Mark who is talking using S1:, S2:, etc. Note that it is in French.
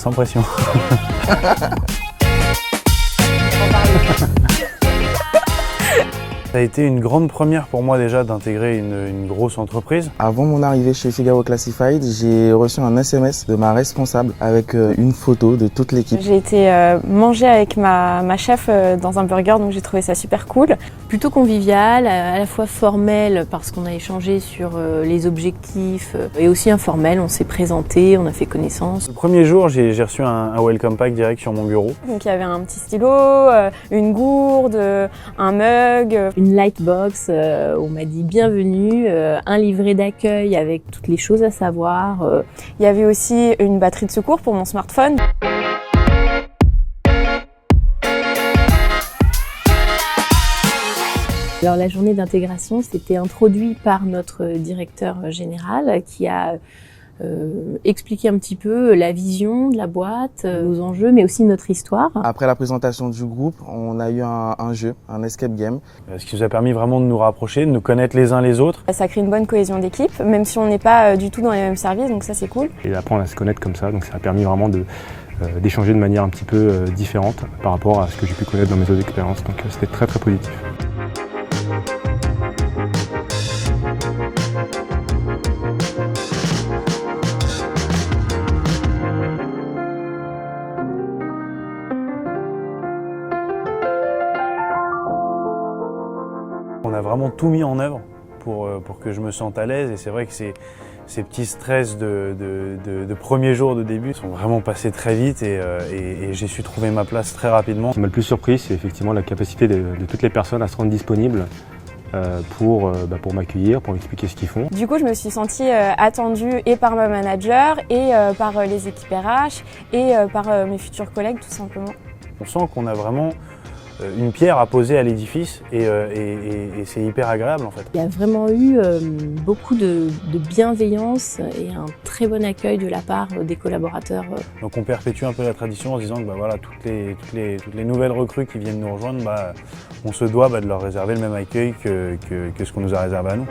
S1: sans pression. Ça a été une grande première pour moi déjà d'intégrer une grosse entreprise.
S2: Avant mon arrivée chez Figaro Classified, j'ai reçu un SMS de ma responsable avec une photo de toute l'équipe.
S3: J'ai été manger avec ma chef dans un burger, donc j'ai trouvé ça super cool.
S4: Plutôt convivial, à la fois formel parce qu'on a échangé sur les objectifs et aussi informel, on s'est présenté, on a fait connaissance.
S1: Le premier jour, j'ai reçu un welcome pack direct sur mon bureau.
S3: Donc il y avait un petit stylo, une gourde, un mug.
S4: Une lightbox où on m'a dit bienvenue, un livret d'accueil avec toutes les choses à savoir.
S3: Il y avait aussi une batterie de secours pour mon smartphone.
S4: Alors la journée d'intégration, c'était introduit par notre directeur général qui a expliqué un petit peu la vision de la boîte, nos enjeux, mais aussi notre histoire.
S2: Après la présentation du groupe, on a eu un jeu, un escape game.
S1: Ce qui nous a permis vraiment de nous rapprocher, de nous connaître les uns les autres.
S3: Ça crée une bonne cohésion d'équipe, même si on n'est pas du tout dans les mêmes services, donc ça c'est cool.
S5: Et apprendre à se connaître comme ça, donc ça a permis vraiment d'échanger de manière un petit peu différente par rapport à ce que j'ai pu connaître dans mes autres expériences, donc c'était très très positif.
S1: On a vraiment tout mis en œuvre pour que je me sente à l'aise et c'est vrai que ces petits stress de premier jour de début sont vraiment passés très vite et j'ai su trouver ma place très rapidement.
S5: Ce qui m'a le plus surpris, c'est effectivement la capacité de toutes les personnes à se rendre disponibles pour m'accueillir, pour m'expliquer ce qu'ils font.
S3: Du coup, je me suis sentie attendue et par ma manager et par les équipes RH et par mes futurs collègues tout simplement.
S1: On sent qu'on a vraiment une pierre à poser à l'édifice et c'est hyper agréable en fait.
S4: Il y a vraiment eu beaucoup de bienveillance et un très bon accueil de la part des collaborateurs.
S1: Donc on perpétue un peu la tradition en se disant que voilà, toutes les nouvelles recrues qui viennent nous rejoindre, on se doit de leur réserver le même accueil que ce qu'on nous a réservé à nous.